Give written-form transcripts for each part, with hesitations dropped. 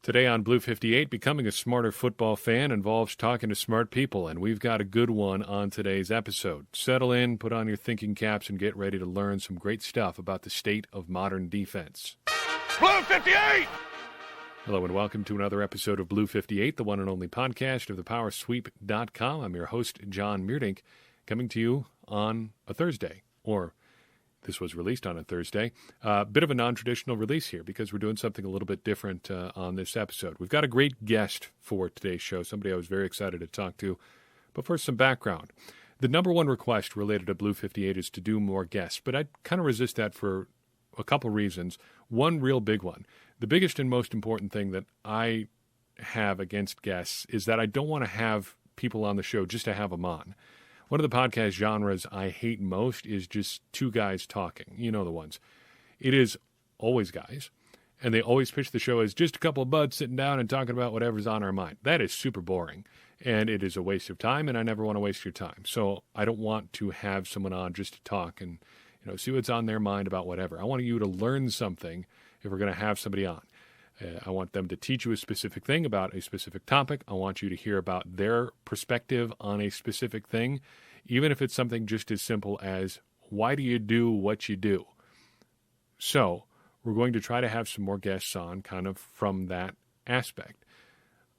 Today on Blue 58, becoming a smarter football fan involves talking to smart people, and we've got a good one on today's episode. Settle in, put on your thinking caps, and get ready to learn some great stuff about the state of modern defense. Blue 58! Hello and welcome to another episode of Blue 58, the one and only podcast of thepowersweep.com. I'm your host, John Meerdink, coming to you on a Thursday, or this was released on a Thursday. Bit of a non-traditional release here because we're doing something a little bit different on this episode. We've got a great guest for today's show, somebody I was very excited to talk to. But first, some background. The number one request related to Blue 58 is to do more guests, but I kind of resist that for a couple reasons. One real big one. The biggest and most important thing that I have against guests is that I don't want to have people on the show just to have them on. One of the podcast genres I hate most is just two guys talking. You know the ones. It is always guys, and they always pitch the show as just a couple of buds sitting down and talking about whatever's on our mind. That is super boring, and it is a waste of time, and I never want to waste your time. So I don't want to have someone on just to talk and see what's on their mind about whatever. I want you to learn something if we're going to have somebody on. I want them to teach you a specific thing about a specific topic. I want you to hear about their perspective on a specific thing, even if it's something just as simple as, why do you do what you do? So we're going to try to have some more guests on kind of from that aspect.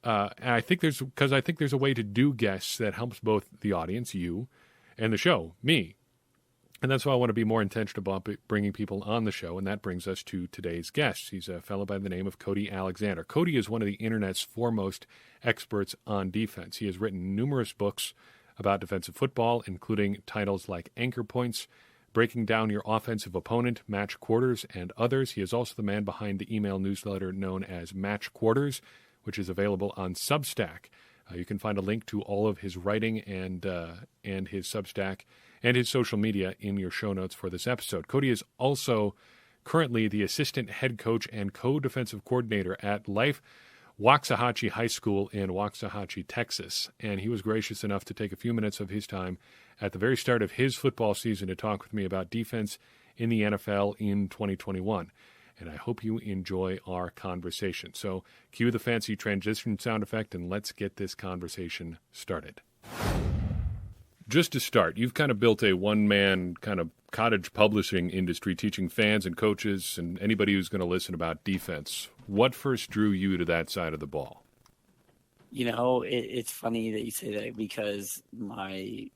And I think there's a way to do guests that helps both the audience, you, and the show, me. And that's why I want to be more intentional about bringing people on the show, and that brings us to today's guest. He's a fellow by the name of Cody Alexander. Cody is one of the Internet's foremost experts on defense. He has written numerous books about defensive football, including titles like Anchor Points, Breaking Down Your Offensive Opponent, Match Quarters, and others. He is also the man behind the email newsletter known as Match Quarters, which is available on Substack. You can find a link to all of his writing and his Substack and his social media in your show notes for this episode. Cody is also currently the assistant head coach and co-defensive coordinator at Life Waxahachie High School in Waxahachie, Texas. And he was gracious enough to take a few minutes of his time at the very start of his football season to talk with me about defense in the NFL in 2021. And I hope you enjoy our conversation. So cue the fancy transition sound effect and let's get this conversation started. Just to start, you've kind of built a one-man kind of cottage publishing industry teaching fans and coaches and anybody who's going to listen about defense. What first drew you to that side of the ball? It's funny that you say that because my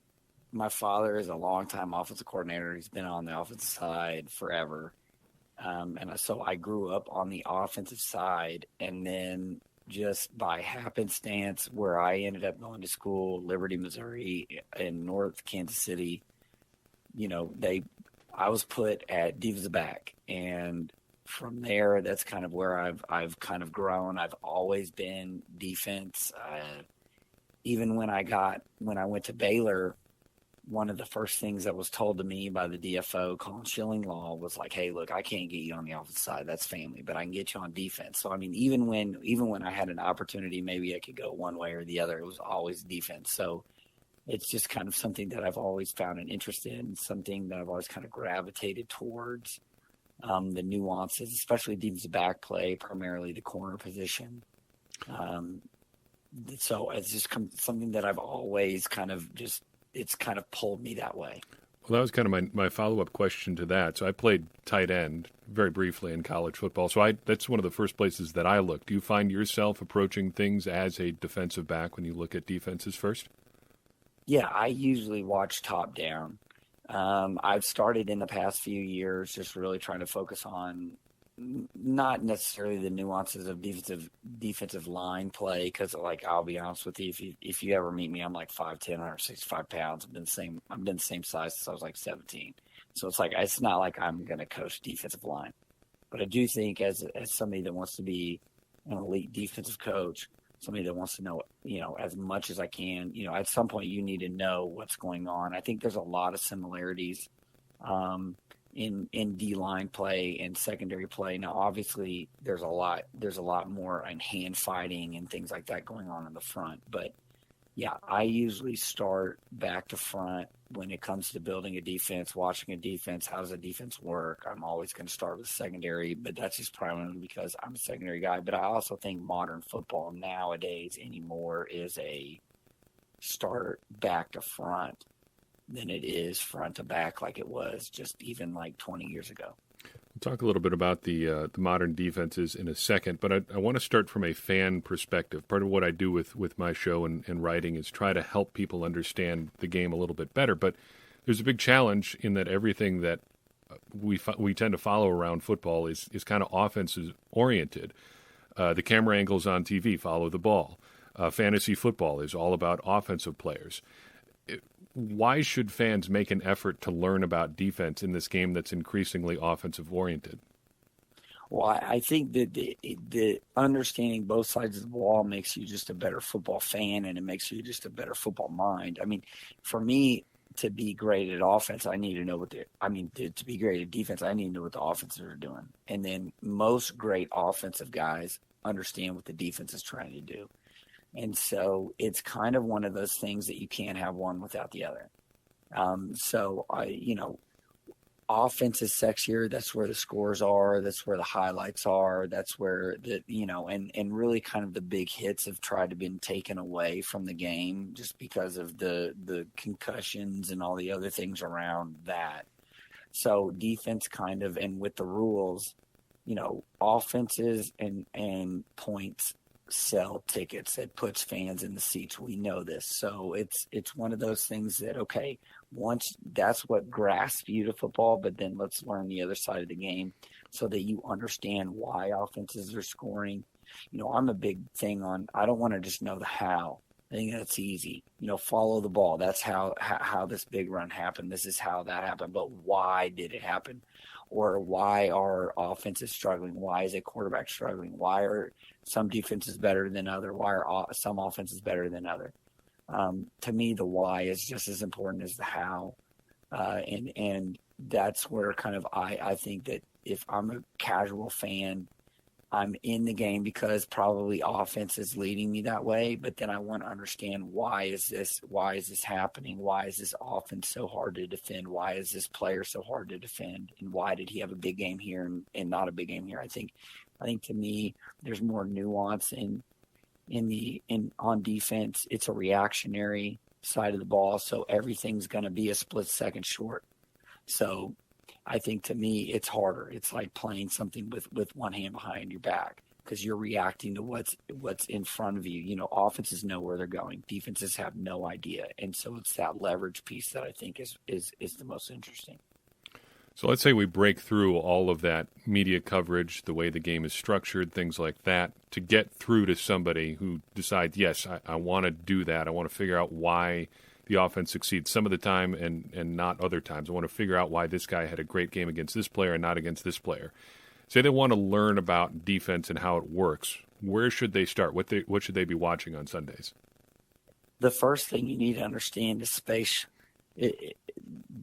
father is a longtime offensive coordinator. He's been on the offensive side forever. So I grew up on the offensive side, and then just by happenstance, where I ended up going to school, Liberty, Missouri, in North Kansas City, I was put at defensive back, and from there, that's kind of where I've kind of grown. I've always been defense. Even when I went to Baylor, one of the first things that was told to me by the DFO, Colin Schillinglaw, was like, hey, look, I can't get you on the offensive side. That's family, but I can get you on defense. So, I mean, even when I had an opportunity, maybe I could go one way or the other, it was always defense. So it's just kind of something that I've always found an interest in, something that I've always kind of gravitated towards, the nuances, especially defensive back play, primarily the corner position. So it's just something that I've always kind of it's kind of pulled me that way. Well, that was kind of my follow-up question to that. So I played tight end very briefly in college football. So that's one of the first places that I look. Do you find yourself approaching things as a defensive back when you look at defenses first? Yeah, I usually watch top down. I've started in the past few years just really trying to focus on not necessarily the nuances of defensive line play, because I'll be honest with you, if you ever meet me, I'm like 5'10", 165 pounds. I've been the same size since I was like 17. So it's not like I'm going to coach defensive line, but I do think as somebody that wants to be an elite defensive coach, somebody that wants to know as much as I can, at some point you need to know what's going on. I think there's a lot of similarities in D-line play and secondary play. Now, obviously, there's a lot more in hand fighting and things like that going on in the front. But Yeah, I usually start back to front when it comes to building a defense, watching a defense. How does a defense work? I'm always going to start with secondary, but that's just primarily because I'm a secondary guy. But I also think modern football nowadays anymore is a start back to front than it is front to back like it was just even like 20 years ago. We'll talk a little bit about the modern defenses in a second, but I want to start from a fan perspective. Part of what I do with my show and writing is try to help people understand the game a little bit better. But there's a big challenge in that everything that we tend to follow around football is kind of offenses oriented. The camera angles on TV follow the ball. Fantasy football is all about offensive players. Why should fans make an effort to learn about defense in this game that's increasingly offensive oriented? Well, I think that the understanding both sides of the ball makes you just a better football fan, and it makes you just a better football mind. I mean, for me to be great at offense, I need to know to be great at defense, I need to know what the offenses are doing. And then most great offensive guys understand what the defense is trying to do. And so it's kind of one of those things that you can't have one without the other. Offense is sexier. That's where the scores are. That's where the highlights are. That's where and really kind of the big hits have tried to been taken away from the game just because of the concussions and all the other things around that. So defense kind of, and with the rules, offenses and points sell tickets. It puts fans in the seats. We know this. So it's one of those things that, okay, once that's what grasps you to football, but then let's learn the other side of the game so that you understand why offenses are scoring. I'm a big thing on, I don't want to just know the how. I think that's easy. Follow the ball. That's how this big run happened. This is how that happened. But why did it happen? Or why are offenses struggling? Why is a quarterback struggling? Why are some defenses better than other? Why are some offenses better than other? To me, the why is just as important as the how. And that's where kind of I think that if I'm a casual fan, I'm in the game because probably offense is leading me that way, but then I want to understand why is this happening? Why is this offense so hard to defend? Why is this player so hard to defend? And why did he have a big game here and not a big game here? I think to me there's more nuance on defense. It's a reactionary side of the ball, so everything's going to be a split second short. So I think to me it's harder. It's like playing something with one hand behind your back because you're reacting to what's in front of you. Offenses know where they're going. Defenses have no idea. And so it's that leverage piece that I think is the most interesting. So let's say we break through all of that media coverage, the way the game is structured, things like that, to get through to somebody who decides, yes, I want to do that. I want to figure out why the offense succeeds some of the time and not other times. I want to figure out why this guy had a great game against this player and not against this player. Say they want to learn about defense and how it works. Where should they start? What should they be watching on Sundays? The first thing you need to understand is space.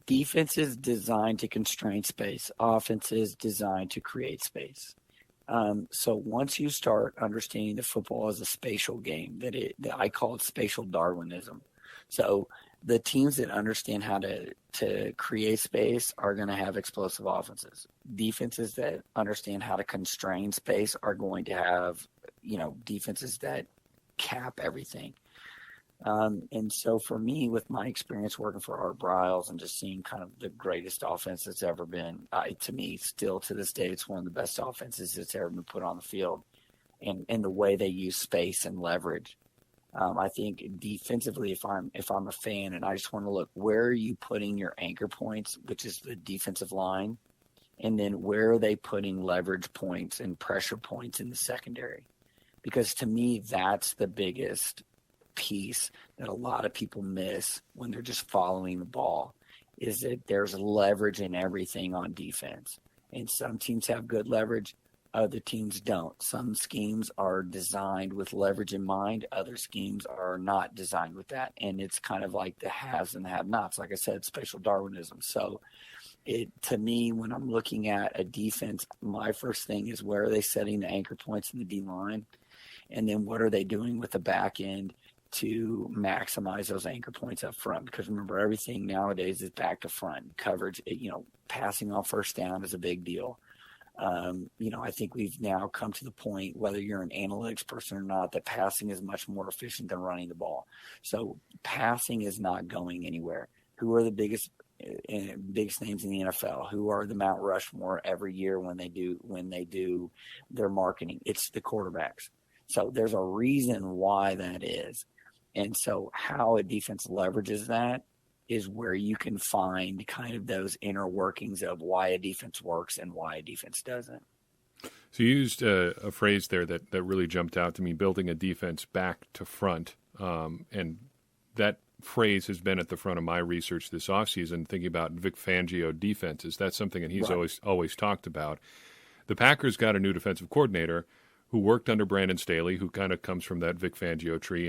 Defense is designed to constrain space. Offense is designed to create space. So once you start understanding that football is a spatial game, that I call it spatial Darwinism. So the teams that understand how to create space are going to have explosive offenses. Defenses that understand how to constrain space are going to have, defenses that cap everything. And so for me, with my experience working for Art Briles and just seeing kind of the greatest offense that's ever been, to me, still to this day, it's one of the best offenses that's ever been put on the field. And the way they use space and leverage. I think defensively, if I'm a fan and I just want to look, where are you putting your anchor points, which is the defensive line, and then where are they putting leverage points and pressure points in the secondary? Because to me, that's the biggest piece that a lot of people miss when they're just following the ball, is that there's leverage in everything on defense. And some teams have good leverage. Other teams don't. Some schemes are designed with leverage in mind. Other schemes are not designed with that. And it's kind of like the haves and the have-nots. Like I said, spatial Darwinism. So to me, when I'm looking at a defense, my first thing is where are they setting the anchor points in the D line? And then what are they doing with the back end to maximize those anchor points up front. Because remember, everything nowadays is back to front coverage. Passing on first down is a big deal. I think we've now come to the point, whether you're an analytics person or not, that passing is much more efficient than running the ball. So passing is not going anywhere. Who are the biggest names in the NFL? Who are the Mount Rushmore every year when they do their marketing? It's the quarterbacks. So there's a reason why that is. And so how a defense leverages that is where you can find kind of those inner workings of why a defense works and why a defense doesn't. So you used a phrase there that really jumped out to me, building a defense back to front. And that phrase has been at the front of my research this offseason, thinking about Vic Fangio defenses. That's something that he's always talked about. The Packers got a new defensive coordinator who worked under Brandon Staley, who kind of comes from that Vic Fangio tree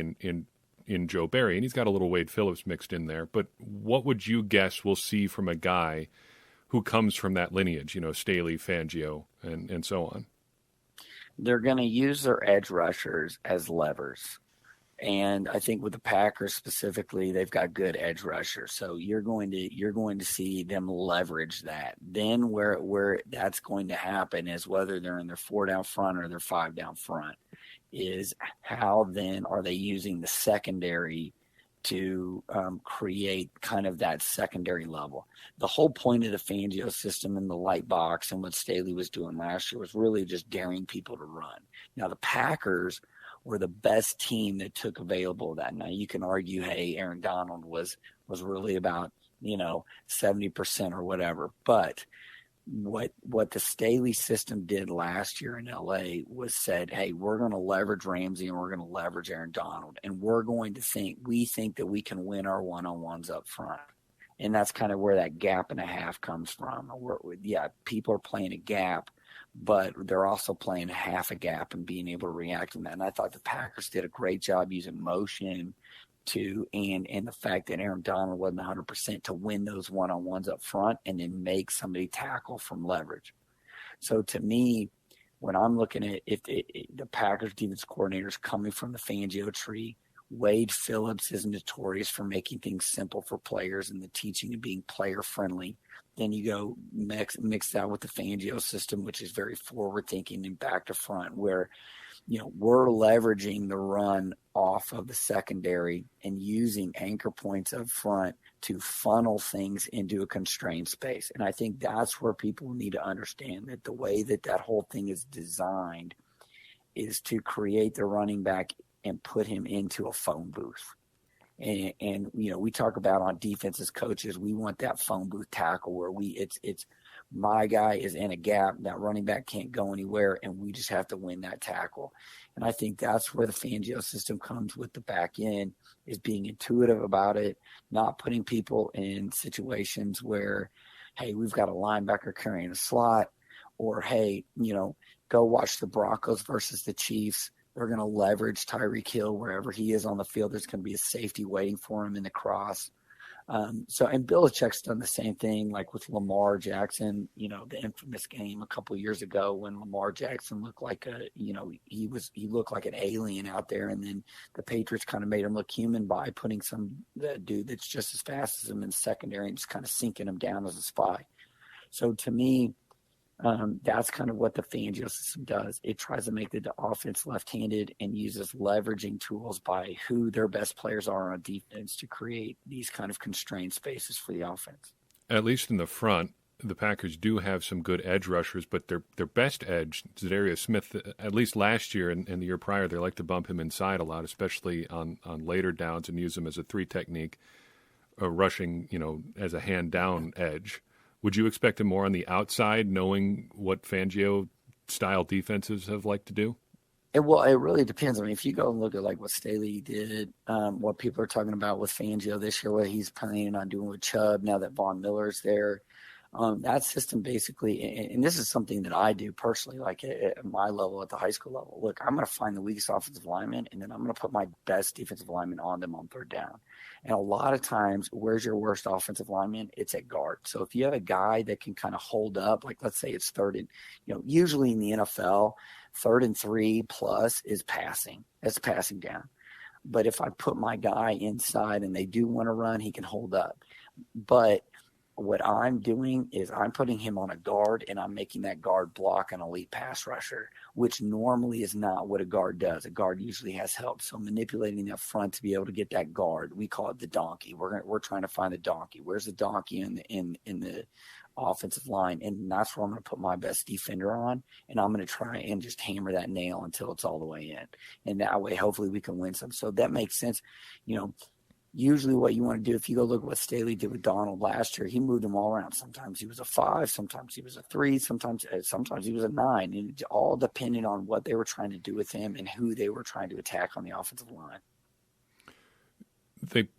in Joe Barry, and he's got a little Wade Phillips mixed in there. But what would you guess we'll see from a guy who comes from that lineage, Staley, Fangio, and so on? They're going to use their edge rushers as levers. And I think with the Packers specifically, they've got good edge rushers. So you're going to see them leverage that. Then where that's going to happen is whether they're in their 4 down front or their 5 down front, is how then are they using the secondary to create kind of that secondary level. The whole point of the Fangio system and the light box and what Staley was doing last year was really just daring people to run. Now the Packers were the best team that took available of that. Now you can argue, hey, Aaron Donald was really about 70% or whatever, but what the Staley system did last year in LA was said, hey, we're going to leverage Ramsey and we're going to leverage Aaron Donald, and we think that we can win our one-on-ones up front. And that's kind of where that gap and a half comes from. People are playing a gap, but they're also playing a half a gap and being able to react to that. And I thought the Packers did a great job using motion and the fact that Aaron Donald wasn't 100% to win those one-on-ones up front and then make somebody tackle from leverage. So to me, when I'm looking at if the Packers defense coordinator is coming from the Fangio tree, Wade Phillips is notorious for making things simple for players and the teaching and being player friendly. Then you go mix that with the Fangio system, which is very forward thinking and back to front, where we're leveraging the run off of the secondary and using anchor points up front to funnel things into a constrained space. And I think that's where people need to understand that the way that whole thing is designed is to create the running back and put him into a phone booth. And we talk about on defense as coaches, we want that phone booth tackle where it's my guy is in a gap, that running back can't go anywhere, and we just have to win that tackle. And I think that's where the Fangio system comes with the back end, is being intuitive about it, not putting people in situations where, hey, we've got a linebacker carrying a slot, or, hey, go watch the Broncos versus the Chiefs. They're going to leverage Tyreek Hill wherever he is on the field. There's going to be a safety waiting for him in the cross. And Belichick's done the same thing, like with Lamar Jackson, the infamous game a couple of years ago when Lamar Jackson looked like he looked like an alien out there. And then the Patriots kind of made him look human by putting that dude that's just as fast as him in the secondary and just kind of sinking him down as a spy. So to me, that's kind of what the Fangio system does. It tries to make the offense left-handed and uses leveraging tools by who their best players are on defense to create these kind of constrained spaces for the offense. At least in the front, the Packers do have some good edge rushers, but their best edge, Zadarius Smith, at least last year and the year prior, they like to bump him inside a lot, especially on later downs, and use him as a 3 technique, rushing, as a hand-down edge. Would you expect him more on the outside, knowing what Fangio-style defenses have liked to do? It really depends. I mean, if you go and look at like what Staley did, what people are talking about with Fangio this year, what he's planning on doing with Chubb now that Von Miller's there, that system basically, and this is something that I do personally, like at my level, at the high school level. Look, I'm going to find the weakest offensive lineman, and then I'm going to put my best defensive lineman on them on 3rd down. And a lot of times, where's your worst offensive lineman? It's at guard. So if you have a guy that can kind of hold up, like let's say it's 3rd and, usually in the NFL, 3rd and 3 plus is passing. That's passing down. But if I put my guy inside and they do want to run, he can hold up. But what I'm doing is I'm putting him on a guard, and I'm making that guard block an elite pass rusher, which normally is not what a guard does. A guard usually has help. So manipulating that front to be able to get that guard, we call it the donkey. We're trying to find the donkey. Where's the donkey in the offensive line? And that's where I'm going to put my best defender on, and I'm going to try and just hammer that nail until it's all the way in. And that way, hopefully we can win some. So that makes sense. Usually what you want to do, if you go look at what Staley did with Donald last year, he moved him all around. Sometimes he was a 5, sometimes he was a 3, sometimes he was a 9. And it all depended on what they were trying to do with him and who they were trying to attack on the offensive line.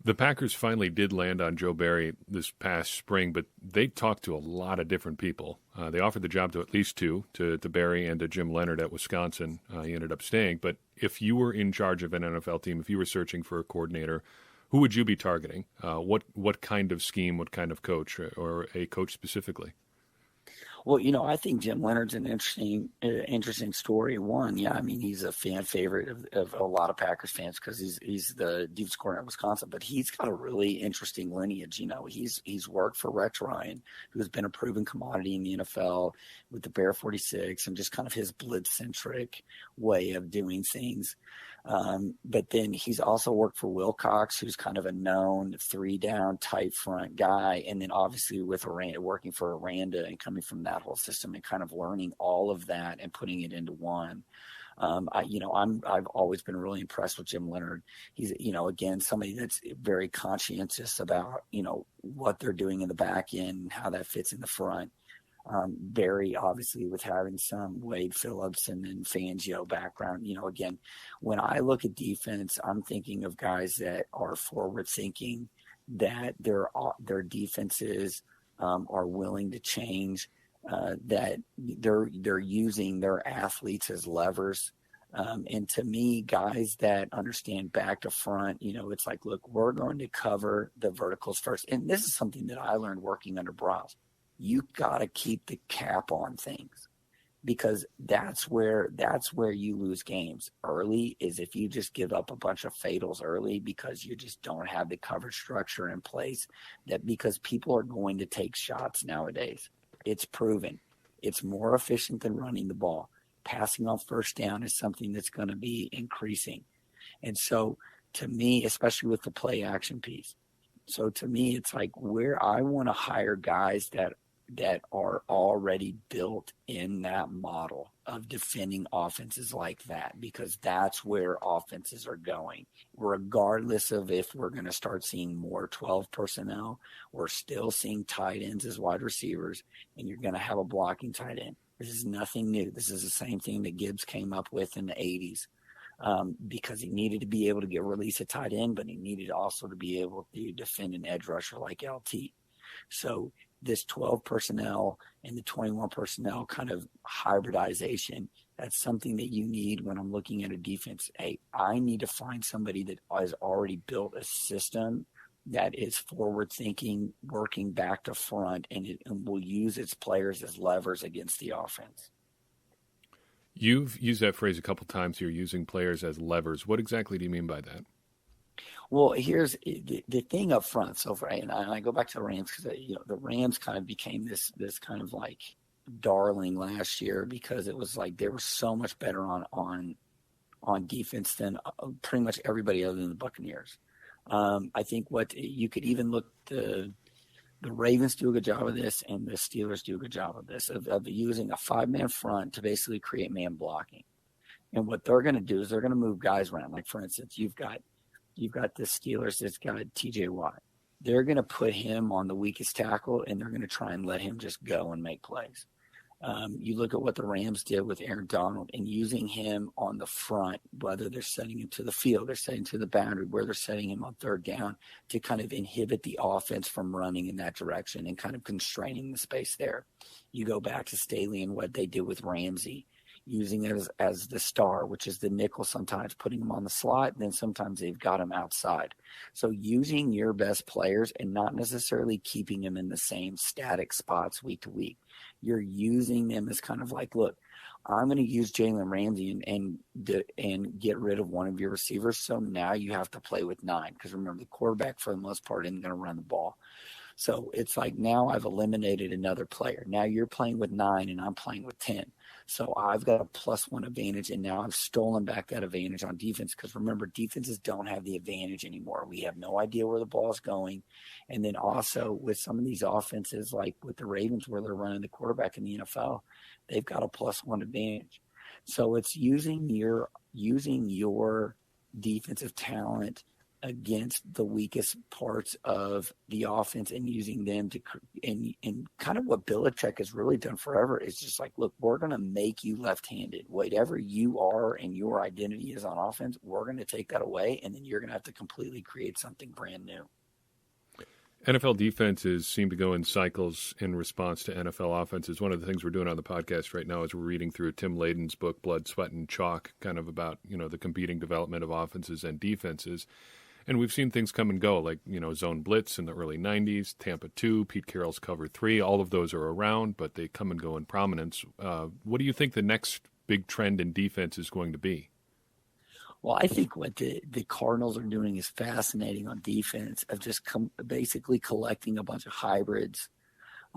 The Packers finally did land on Joe Barry this past spring, but they talked to a lot of different people. They offered the job to at least 2, to Barry and to Jim Leonard at Wisconsin. He ended up staying. But if you were in charge of an NFL team, if you were searching for a coordinator, who would you be targeting? What kind of scheme, what kind of coach, or a coach specifically? Well, I think Jim Leonard's an interesting story. One, yeah, I mean, he's a fan favorite of a lot of Packers fans because he's the defensive coordinator at Wisconsin, but he's got a really interesting lineage. He's worked for Rex Ryan, who's been a proven commodity in the NFL with the Bear 46 and just kind of his blitz-centric way of doing things. But then he's also worked for Wilcox, who's kind of a known 3-down tight front guy. And then obviously with Aranda, working for Aranda and coming from that whole system and kind of learning all of that and putting it into one. I've always been really impressed with Jim Leonard. He's, again, somebody that's very conscientious about, what they're doing in the back end and how that fits in the front. Barry, obviously, with having some Wade Phillips and then Fangio background, again, when I look at defense, I'm thinking of guys that are forward thinking, that their defenses are willing to change, that they're using their athletes as levers. And to me, guys that understand back to front, it's like, look, we're going to cover the verticals first. And this is something that I learned working under Bryles. You got to keep the cap on things, because that's where you lose games early, is if you just give up a bunch of fatals early because you just don't have the coverage structure in place, because people are going to take shots nowadays. It's proven. It's more efficient than running the ball. Passing on first down is something that's going to be increasing. And so to me, especially with the play action piece, so to me, it's like where I want to hire guys that are already built in that model of defending offenses like that, because that's where offenses are going. Regardless of if we're going to start seeing more 12 personnel, we're still seeing tight ends as wide receivers, and you're going to have a blocking tight end. This is nothing new. This is the same thing that Gibbs came up with in the 80s. Because he needed to be able to get release a tight end, but he needed also to be able to defend an edge rusher like LT. So this 12 personnel and the 21 personnel kind of hybridization, that's something that you need when I'm looking at a defense. Hey, I need to find somebody that has already built a system that is forward thinking, working back to front, and will use its players as levers against the offense. You've used that phrase a couple times here, using players as levers. What exactly do you mean by that? Well, here's the thing up front. So, and I go back to the Rams because the Rams kind of became this kind of like darling last year, because it was like they were so much better on defense than pretty much everybody other than the Buccaneers. I think what you could even look the Ravens do a good job of this, and the Steelers do a good job of this, of using a 5-man front to basically create man blocking. And what they're going to do is they're going to move guys around. Like, for instance, you've got the Steelers that's got TJ Watt. They're going to put him on the weakest tackle, and they're going to try and let him just go and make plays. You look at what the Rams did with Aaron Donald and using him on the front, whether they're setting him to the field, they're setting to the boundary, where they're setting him on third down to kind of inhibit the offense from running in that direction and kind of constraining the space there. You go back to Staley and what they did with Ramsey, using it as the star, which is the nickel, sometimes putting him on the slot, and then sometimes they've got him outside. So using your best players and not necessarily keeping them in the same static spots week to week. You're using them as kind of like, look, I'm going to use Jalen Ramsey and get rid of one of your receivers. So now you have to play with 9, because remember, the quarterback for the most part isn't going to run the ball. So it's like, now I've eliminated another player. Now you're playing with 9 and I'm playing with 10. So I've got a +1 advantage, and now I've stolen back that advantage on defense, because remember, defenses don't have the advantage anymore. We have no idea where the ball is going. And then also with some of these offenses, like with the Ravens, where they're running the quarterback in the NFL, they've got a +1 advantage. So it's using your defensive talent against the weakest parts of the offense, and using them to, and kind of what Belichick has really done forever is just like, look, we're going to make you left-handed. Whatever you are and your identity is on offense, we're going to take that away, and then you're going to have to completely create something brand new. NFL defenses seem to go in cycles in response to NFL offenses. One of the things we're doing on the podcast right now is we're reading through Tim Layden's book, Blood, Sweat, and Chalk, kind of about, the competing development of offenses and defenses. And we've seen things come and go, like, zone blitz in the early 90s, Tampa 2, Pete Carroll's cover 3. All of those are around, but they come and go in prominence. What do you think the next big trend in defense is going to be? Well, I think what the Cardinals are doing is fascinating on defense, of just basically collecting a bunch of hybrids.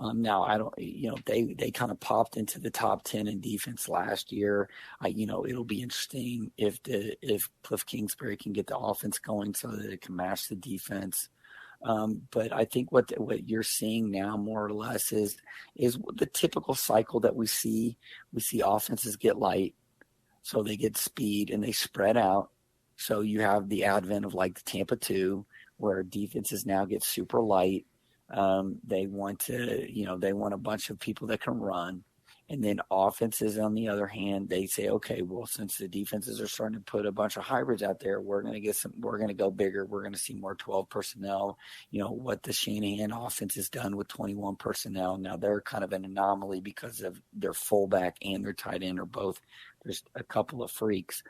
Now, I don't, they kind of popped into the top 10 in defense last year. It'll be interesting if Cliff Kingsbury can get the offense going so that it can match the defense. But I think what you're seeing now, more or less, is the typical cycle that we see. We see offenses get light, so they get speed and they spread out. So you have the advent of like the Tampa 2, where defenses now get super light. They want a bunch of people that can run. And then offenses, on the other hand, they say, okay, well, since the defenses are starting to put a bunch of hybrids out there, we're going to go bigger. We're going to see more 12 personnel. What the Shanahan offense has done with 21 personnel. Now they're kind of an anomaly because of their fullback and their tight end are both just a couple of freaks.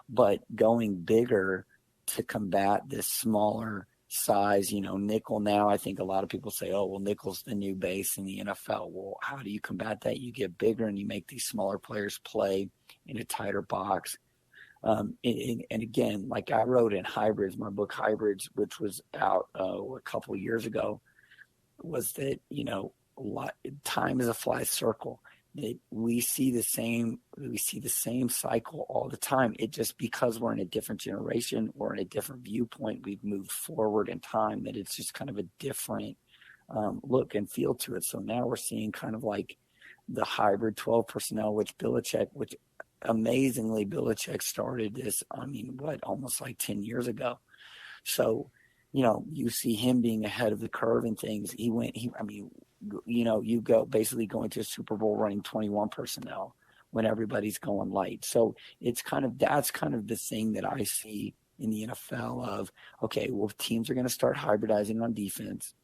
But going bigger to combat this smaller size, nickel now, I think a lot of people say, oh, well, nickel's the new base in the NFL. Well, how do you combat that? You get bigger and you make these smaller players play in a tighter box. And again, like I wrote in Hybrids, my book Hybrids, which was out a couple of years ago, was that, time is a flat circle. We see the same cycle all the time. It just, because we're in a different generation or in a different viewpoint, we've moved forward in time, that it's just kind of a different look and feel to it. So now we're seeing kind of like the hybrid 12 personnel, which amazingly Belichick started this, almost like 10 years ago. So, you see him being ahead of the curve and things. You go basically going to a Super Bowl running 21 personnel when everybody's going light. So that's kind of the thing that I see in the NFL of, okay, well, teams are going to start hybridizing on defense,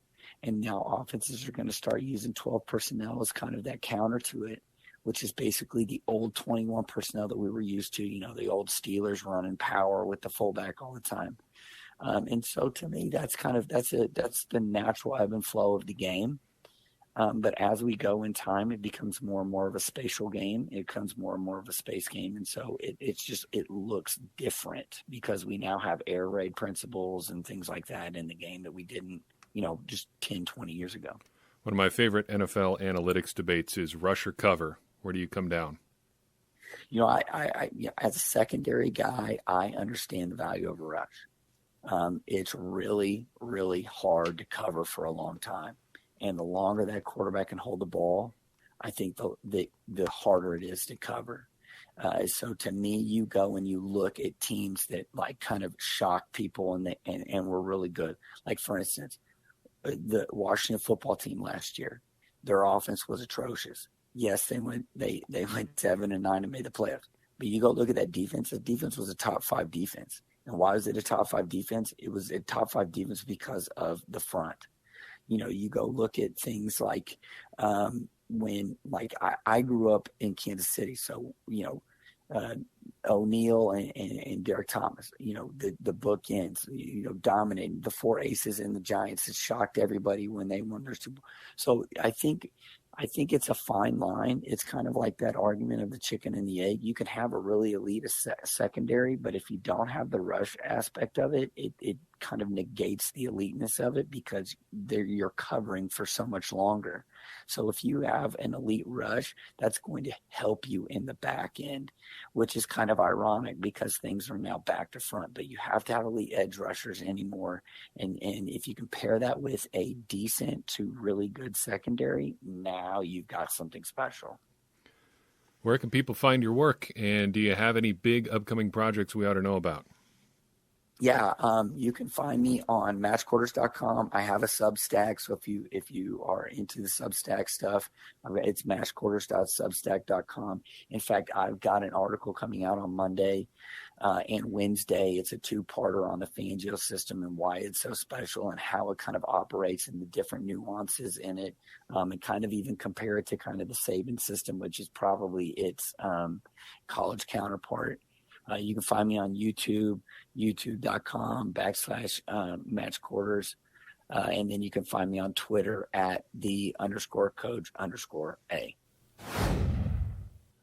and now offenses are going to start using 12 personnel as kind of that counter to it, which is basically the old 21 personnel that we were used to, the old Steelers running power with the fullback all the time. And so to me, that's the natural ebb and flow of the game. But as we go in time, it becomes more and more of a spatial game. It becomes more and more of a space game. And so it looks different because we now have air raid principles and things like that in the game that we didn't, just 10, 20 years ago. One of my favorite NFL analytics debates is rush or cover. Where do you come down? I as a secondary guy, I understand the value of a rush. It's really, really hard to cover for a long time. And the longer that quarterback can hold the ball, I think the harder it is to cover. So to me, you go and you look at teams that like kind of shock people and were really good. Like for instance, the Washington football team last year, their offense was atrocious. Yes, they went 7-9 and made the playoffs. But you go look at that defense. The defense was a top 5 defense. And why was it a top 5 defense? It was a top 5 defense because of the front. You go look at things like when, like I grew up in Kansas City, so O'Neal and Derek Thomas, the bookends, dominating the 4 aces and the Giants. It shocked everybody when they won their Super Bowl. So I think I think it's a fine line. It's kind of like that argument of the chicken and the egg. You can have a really elite secondary, but if you don't have the rush aspect of it, it kind of negates the eliteness of it because you're covering for so much longer. So if you have an elite rush, that's going to help you in the back end, which is kind of ironic because things are now back to front, but you have to have elite edge rushers anymore. And if you compare that with a decent to really good secondary, now you've got something special. Where can people find your work, and do you have any big upcoming projects we ought to know about? Yeah, you can find me on matchquarters.com. I have a Substack, so if you are into the Substack stuff, it's matchquarters.substack.com. In fact, I've got an article coming out on Monday and Wednesday. It's a two-parter on the Fangio system and why it's so special and how it kind of operates and the different nuances in it, and kind of even compare it to kind of the Saban system, which is probably its college counterpart. You can find me on YouTube, youtube.com/matchquarters. And then you can find me on Twitter at _coach_A.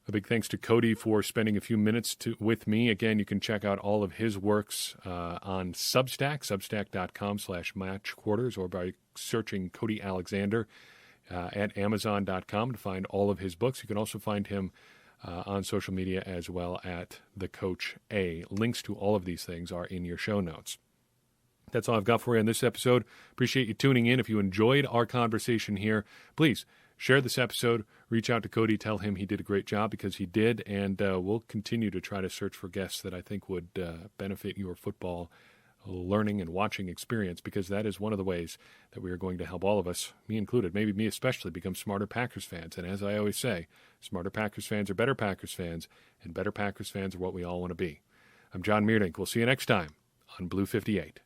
A big thanks to Cody for spending a few minutes with me. Again, you can check out all of his works on Substack, substack.com/matchquarters, or by searching Cody Alexander at amazon.com to find all of his books. You can also find him on social media as well at the Coach A. Links to all of these things are in your show notes. That's all I've got for you on this episode. Appreciate you tuning in. If you enjoyed our conversation here, please share this episode. Reach out to Cody. Tell him he did a great job, because he did. And we'll continue to try to search for guests that I think would benefit your football learning and watching experience, because that is one of the ways that we are going to help all of us, me included, maybe me especially, become smarter Packers fans. And as I always say, smarter Packers fans are better Packers fans, and better Packers fans are what we all want to be. I'm John Meerdink. We'll see you next time on Blue 58.